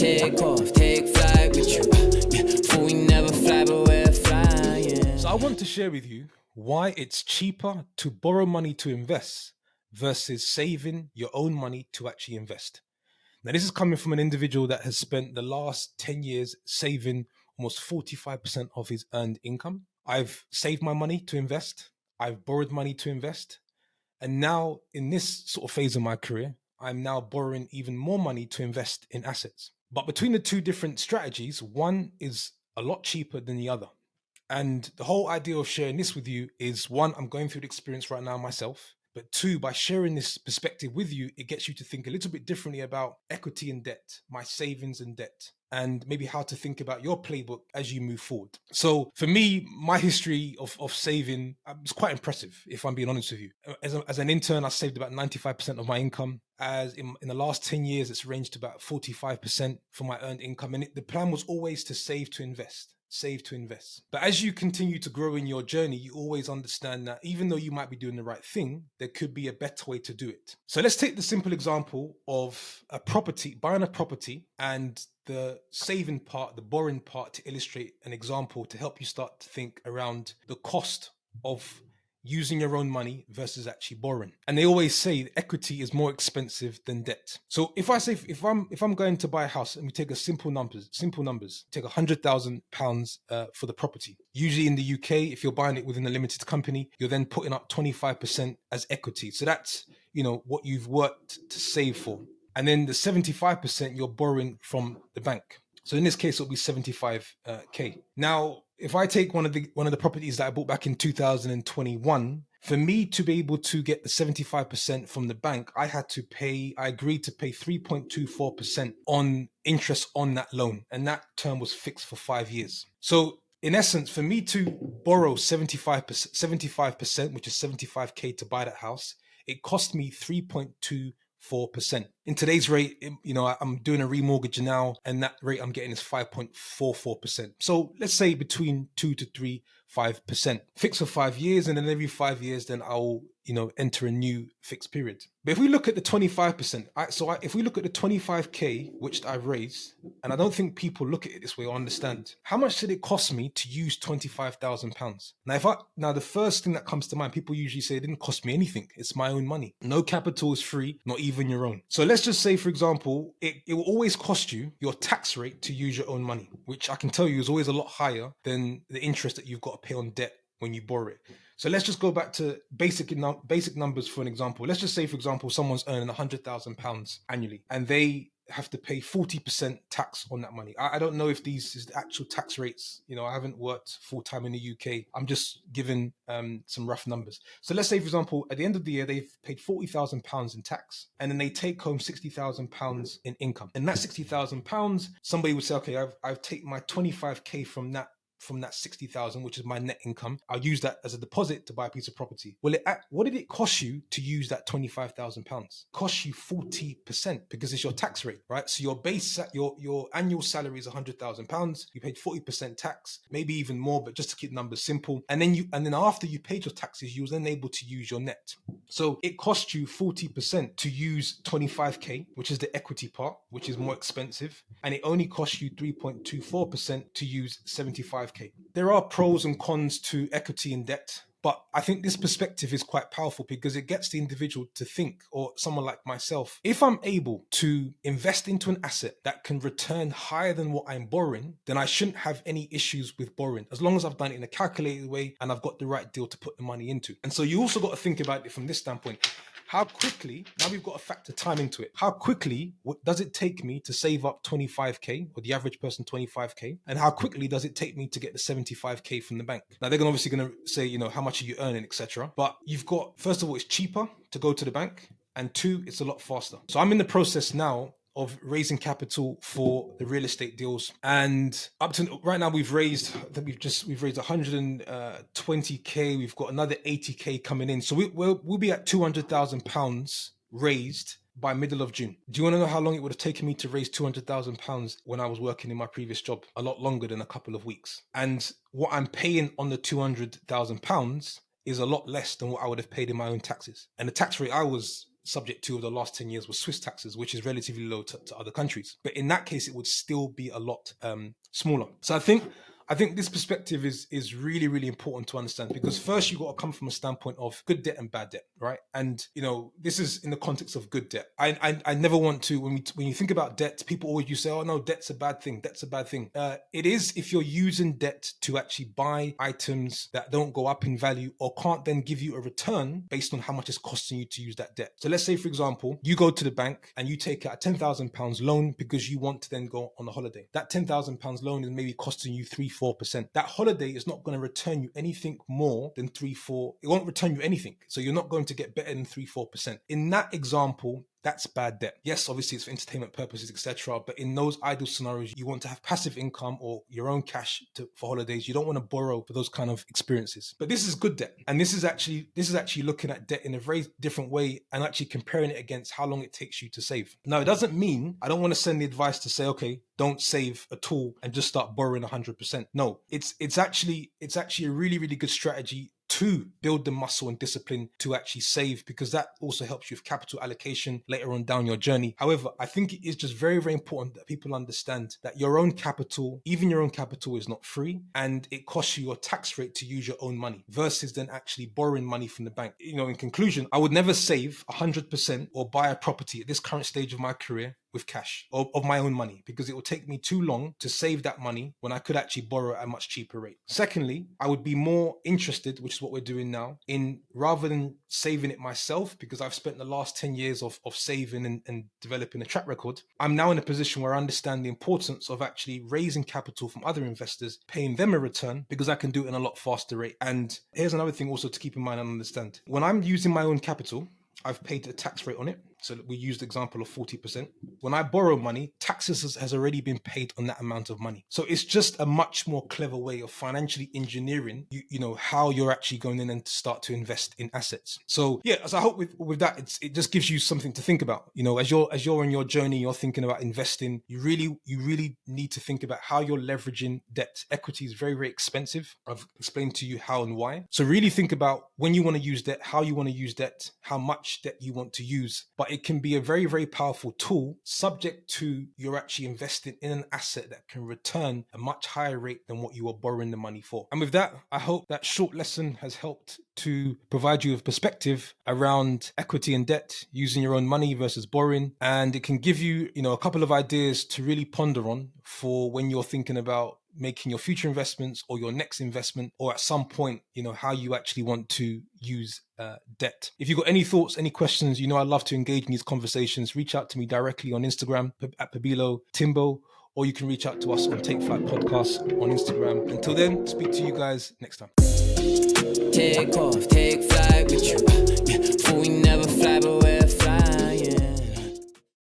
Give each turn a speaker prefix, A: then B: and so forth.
A: take off, take flight with you. For we never fly, but we're flying.
B: So I want to share with you why it's cheaper to borrow money to invest versus saving your own money to actually invest. Now, this is coming from an individual that has spent the last 10 years saving almost 45% of his earned income. I've saved my money to invest. I've borrowed money to invest. And now in this sort of phase of my career, I'm now borrowing even more money to invest in assets. But between the two different strategies, one is a lot cheaper than the other. And the whole idea of sharing this with you is, one, I'm going through the experience right now myself. But two, by sharing this perspective with you, it gets you to think a little bit differently about equity and debt, my savings and debt, and maybe how to think about your playbook as you move forward. So for me, my history of saving is quite impressive, if I'm being honest with you. As an intern, I saved about 95% of my income. As in the last 10 years, it's ranged to about 45% for my earned income. And the plan was always to save to invest. Save to invest. But as you continue to grow in your journey, you always understand that even though you might be doing the right thing, there could be a better way to do it. So let's take the simple example of a property, buying a property, and the saving part, the borrowing part, to illustrate an example to help you start to think around the cost of using your own money versus actually borrowing. And they always say equity is more expensive than debt. So if I'm going to buy a house, and we take a simple numbers, take £100,000 for the property. Usually in the UK, if you're buying it within a limited company, you're then putting up 25% as equity. So that's, what you've worked to save for. And then the 75% you're borrowing from the bank. So in this case, it'll be 75K. Now, if I take one of the properties that I bought back in 2021, for me to be able to get the 75% from the bank, I agreed to pay 3.24% on interest on that loan. And that term was fixed for 5 years. So in essence, for me to borrow 75%, which is 75K to buy that house, it cost me 3.24%. In today's rate, I'm doing a remortgage now, and that rate I'm getting is 5.44%. So let's say between 2 to 5% fixed for 5 years, and then every 5 years, then I'll enter a new fixed period. But if we look at the 25%, if we look at the 25K which I've raised, and I don't think people look at it this way or understand, how much did it cost me to use £25,000? Now the first thing that comes to mind, people usually say it didn't cost me anything. It's my own money. No capital is free, not even your own. So let's just say, for example, it will always cost you your tax rate to use your own money, which I can tell you is always a lot higher than the interest that you've got to pay on debt when you borrow it. So let's just go back to basic numbers for an example. Let's just say, for example, someone's earning £100,000 annually, and they have to pay 40% tax on that money. I don't know if these is the actual tax rates. I haven't worked full time in the UK. I'm just giving some rough numbers. So let's say, for example, at the end of the year, they've paid £40,000 in tax, and then they take home £60,000 in income. And that £60,000, somebody would say, okay, I've taken my 25K from that 60,000, which is my net income. I'll use that as a deposit to buy a piece of property. Well, what did it cost you to use that £25,000? Cost you 40% because it's your tax rate, right? So your annual salary is £100,000. You paid 40% tax, maybe even more, but just to keep numbers simple. And then after you paid your taxes, you were then able to use your net. So it cost you 40% to use 25K, which is the equity part, which is more expensive. And it only cost you 3.24% to use 75K. There are pros and cons to equity and debt, but I think this perspective is quite powerful because it gets the individual to think, or someone like myself, if I'm able to invest into an asset that can return higher than what I'm borrowing, then I shouldn't have any issues with borrowing, as long as I've done it in a calculated way and I've got the right deal to put the money into. And so you also got to think about it from this standpoint. How quickly, now we've got to factor time into it. How quickly does it take me to save up 25K, or the average person 25K? And how quickly does it take me to get the 75K from the bank? Now they're obviously going to say, how much are you earning, etc. But you've got, first of all, it's cheaper to go to the bank. And two, it's a lot faster. So I'm in the process now of raising capital for the real estate deals, and up to right now we've raised 120K. We've got another 80K coming in, so we'll be at £200,000 raised by middle of June. Do you want to know how long it would have taken me to raise £200,000 when I was working in my previous job? A lot longer than a couple of weeks. And what I'm paying on the £200,000 is a lot less than what I would have paid in my own taxes. And the tax rate I was subject to over the last 10 years was Swiss taxes, which is relatively low to other countries. But in that case, it would still be a lot smaller. So I think this perspective is really, really important to understand, because first you got to come from a standpoint of good debt and bad debt, right? And this is in the context of good debt. I never want to, when you think about debt, people always say, oh no, debt's a bad thing. Debt's a bad thing. It is if you're using debt to actually buy items that don't go up in value or can't then give you a return based on how much it's costing you to use that debt. So let's say, for example, you go to the bank and you take out a £10,000 loan because you want to then go on a holiday. That £10,000 loan is maybe costing you 3-4%. That holiday is not going to return you anything more than 3-4. It won't return you anything. So you're not going to get better than 3-4%. In that example, that's bad debt. Yes, obviously it's for entertainment purposes, etc. But in those ideal scenarios, you want to have passive income or your own cash for holidays. You don't want to borrow for those kind of experiences. But this is good debt, and this is actually looking at debt in a very different way and actually comparing it against how long it takes you to save. Now, it doesn't mean I don't want to send the advice to say, okay, don't save at all and just start borrowing 100%. No, it's actually a really, really good strategy to build the muscle and discipline to actually save, because that also helps you with capital allocation later on down your journey. However, I think it is just very, very important that people understand that your own capital, even your own capital, is not free, and it costs you your tax rate to use your own money versus then actually borrowing money from the bank. In conclusion, I would never save 100% or buy a property at this current stage of my career with cash or of my own money, because it will take me too long to save that money when I could actually borrow at a much cheaper rate. Secondly, I would be more interested, which is what we're doing now, in rather than saving it myself, because I've spent the last 10 years of saving and developing a track record. I'm now in a position where I understand the importance of actually raising capital from other investors, paying them a return, because I can do it in a lot faster rate. And here's another thing also to keep in mind and understand. When I'm using my own capital, I've paid a tax rate on it. So we used the example of 40%. When I borrow money, taxes has already been paid on that amount of money. So it's just a much more clever way of financially engineering, how you're actually going in and to start to invest in assets. So yeah, as I hope with that, it just gives you something to think about. As you're on your journey, you're thinking about investing, you really need to think about how you're leveraging debt. Equity is very, very expensive. I've explained to you how and why. So really think about when you want to use debt, how you want to use debt, how much debt you want to use. But it can be a very, very powerful tool, subject to you're actually investing in an asset that can return a much higher rate than what you are borrowing the money for. And with that, I hope that short lesson has helped to provide you with perspective around equity and debt, using your own money versus borrowing. And it can give you, a couple of ideas to really ponder on for when you're thinking about making your future investments or your next investment, or at some point, how you actually want to use debt. If you've got any thoughts, any questions, I'd love to engage in these conversations. Reach out to me directly on Instagram at Pabilo Timbo, or you can reach out to us on Take Flight Podcast on Instagram. Until then, speak to you guys next time.
A: Take off, take flight.